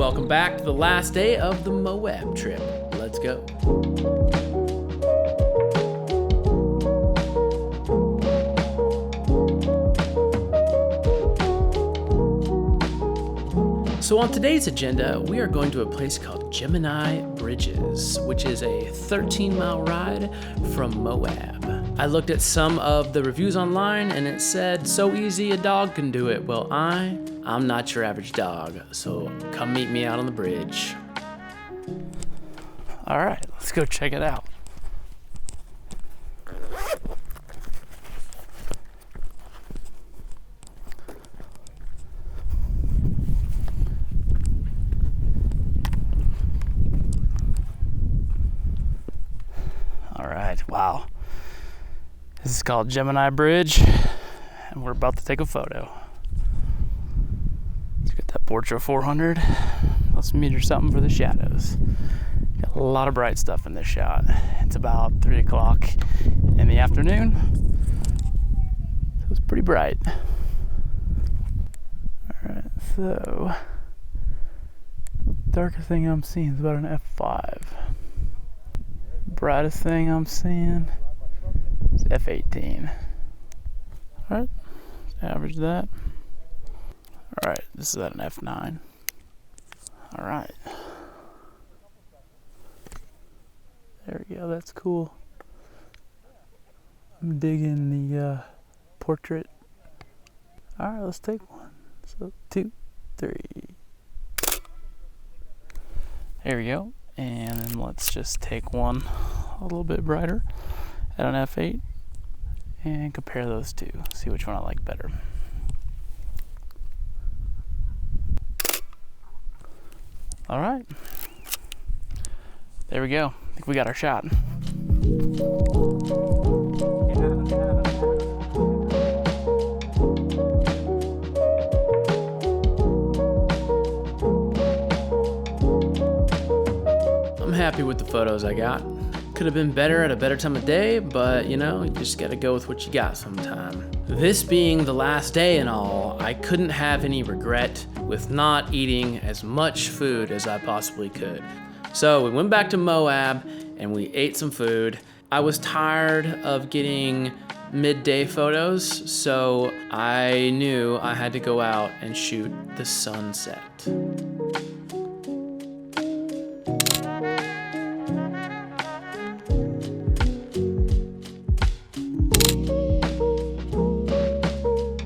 Welcome back to the last day of the Moab trip. Let's go. So on today's agenda, we are going to a place called Gemini Bridges, which is a 13-mile ride from Moab. I looked at some of the reviews online and it said, so easy a dog can do it. Well, I'm not your average dog, so come meet me out on the bridge. All right, let's go check it out. All right, wow. This is called Gemini Bridge, and we're about to take a photo. Let's get that portra 400. Let's measure something for the shadows. Got a lot of bright stuff in this shot. It's about 3 o'clock in the afternoon, so it's pretty bright. All right, so darkest thing I'm seeing is about an F5. Brightest thing I'm seeing is F18. All right, let's average that. All right, this is at an F9. All right. There we go, that's cool. I'm digging the portrait. All right, let's take one. So 2, 3. There we go. And then let's just take one a little bit brighter at an F8 and compare those two. See which one I like better. All right. There we go. I think we got our shot. I'm happy with the photos I got. Could have been better at a better time of day, but you know, you just gotta go with what you got sometime. This being the last day and all, I couldn't have any regret with not eating as much food as I possibly could. So we went back to Moab and we ate some food. I was tired of getting midday photos, so I knew I had to go out and shoot the sunset.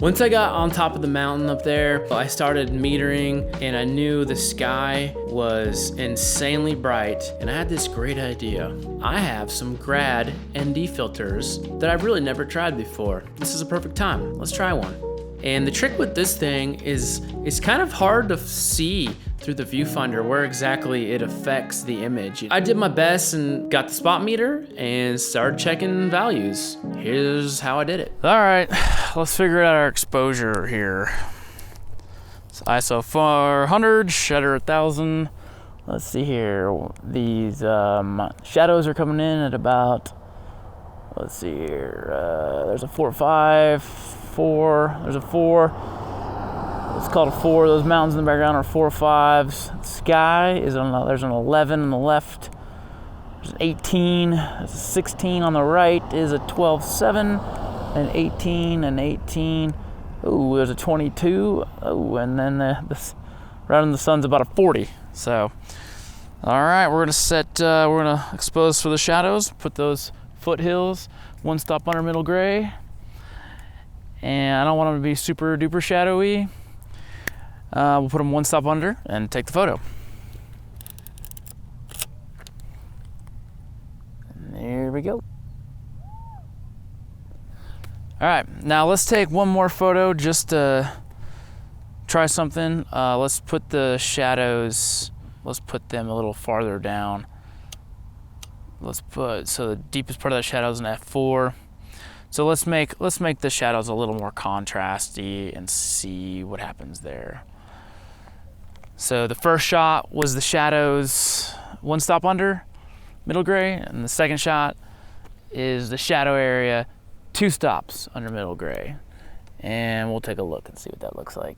Once I got on top of the mountain up there, I started metering and I knew the sky was insanely bright, and I had this great idea. I have some Grad ND filters that I've really never tried before. This is a perfect time. Let's try one. And the trick with this thing is it's kind of hard to see through the viewfinder where exactly it affects the image. I did my best and got the spot meter and started checking values. Here's how I did it. All right, let's figure out our exposure here. So ISO 400, shutter 1000. Let's see here. These shadows are coming in at about, let's see here. There's a 4.5, 4, there's a 4. It's called a 4. Those mountains in the background are 4 5s. The sky is there's an 11 on the left. There's an 18. There's a 16 on the right. Is a 12.7. An 18. An 18. Ooh, there's a 22. Oh, and then right on the sun's about a 40. So, all right, we're gonna set. We're gonna expose for the shadows. Put those foothills. One stop under middle gray. And I don't want them to be super duper shadowy. We'll put them one stop under and take the photo. And there we go. All right, now let's take one more photo just to try something. Let's put the shadows, let's put them a little farther down. So the deepest part of that shadow is an F4. So let's make the shadows a little more contrasty and see what happens there. So the first shot was the shadows one stop under, middle gray, and the second shot is the shadow area 2 stops under middle gray. And we'll take a look and see what that looks like.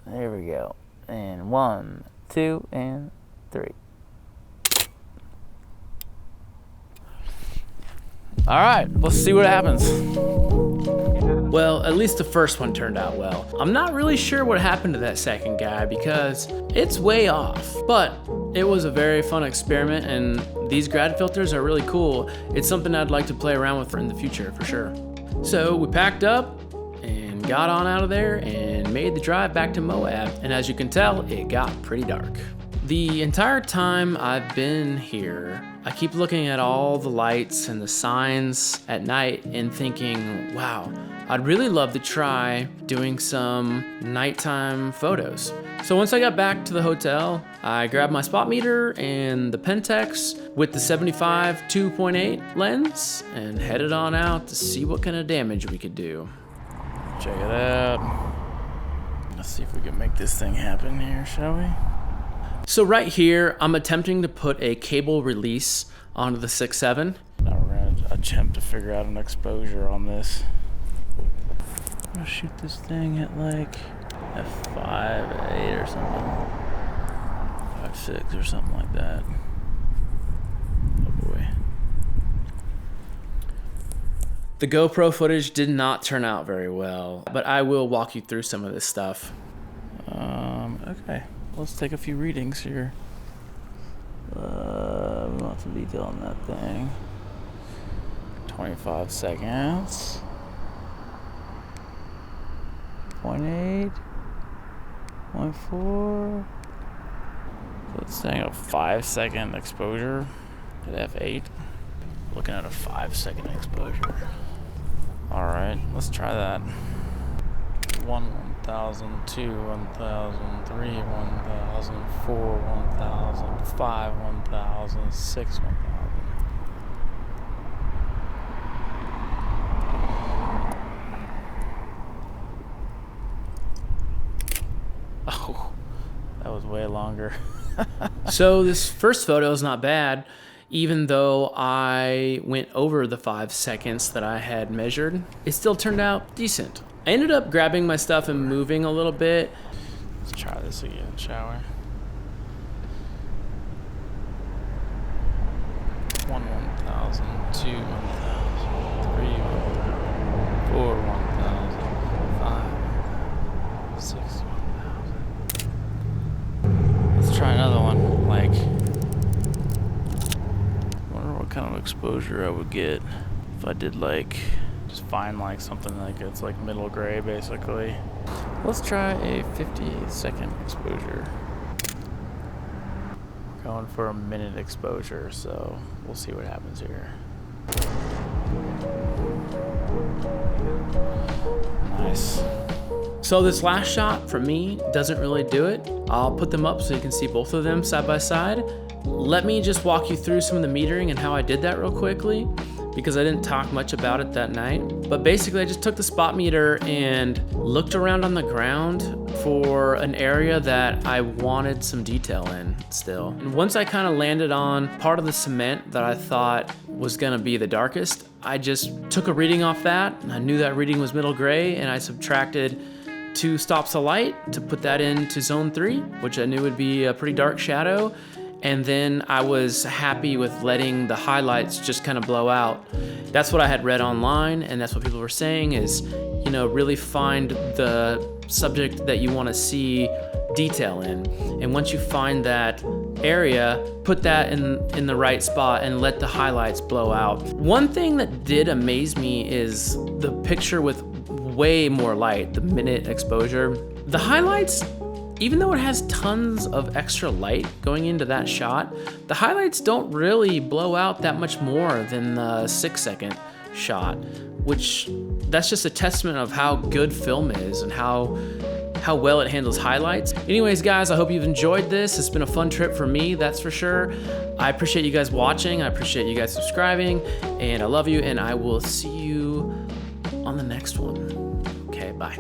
There we go. And 1, 2, and 3. All right, let's see what happens. Well, at least the first one turned out well. I'm not really sure what happened to that second guy because it's way off, but it was a very fun experiment, and these grad filters are really cool. It's something I'd like to play around with in the future for sure. So we packed up and got on out of there and made the drive back to Moab, and as you can tell, it got pretty dark. The entire time I've been here, I keep looking at all the lights and the signs at night and thinking, wow, I'd really love to try doing some nighttime photos. So once I got back to the hotel, I grabbed my spot meter and the Pentax with the 75 2.8 lens and headed on out to see what kind of damage we could do. Check it out. Let's see if we can make this thing happen here, shall we? So right here, I'm attempting to put a cable release onto the 6.7. Now we're gonna attempt to figure out an exposure on this. I'm gonna shoot this thing at like f5.8 or something. 5.6 or something like that. Oh boy. The GoPro footage did not turn out very well, but I will walk you through some of this stuff. Okay. Let's take a few readings here. We want some detail on that thing. 25 seconds. 0.8. 0.4. So it's saying a 5-second exposure at f8. Looking at a 5-second exposure. Alright, let's try that. 1,000, 2, 1,000, 3, 1,000, 4, 1,000, 5, 1,000, 6, 1,000. Oh, that was way longer. So this first photo is not bad, even though I went over the 5 seconds that I had measured. It still turned out decent. I ended up grabbing my stuff and moving a little bit. Let's try this again, shall we? 1,000, 2, 1,000, 3, 1,000, 4, 1,000, 5, 6, 1,000. Let's try another one. Like, I wonder what kind of exposure I would get if I did like, just find like something like it's like middle gray basically. Let's try a 50-second exposure. Going for a minute exposure, so we'll see what happens here. Nice. So this last shot for me doesn't really do it. I'll put them up so you can see both of them side by side. Let me just walk you through some of the metering and how I did that real quickly, because I didn't talk much about it that night. But basically I just took the spot meter and looked around on the ground for an area that I wanted some detail in still. And once I kind of landed on part of the cement that I thought was gonna be the darkest, I just took a reading off that, and I knew that reading was middle gray, and I subtracted 2 stops of light to put that into zone 3, which I knew would be a pretty dark shadow. And then I was happy with letting the highlights just kind of blow out. That's what I had read online, and that's what people were saying is, you know, really find the subject that you want to see detail in. And once you find that area, put that in the right spot and let the highlights blow out. One thing that did amaze me is the picture with way more light, the minute exposure. The highlights, even though it has tons of extra light going into that shot, the highlights don't really blow out that much more than the 6-second shot, which that's just a testament of how good film is and how well it handles highlights. Anyways, guys, I hope you've enjoyed this. It's been a fun trip for me, that's for sure. I appreciate you guys watching. I appreciate you guys subscribing, and I love you, and I will see you on the next one. Okay, bye.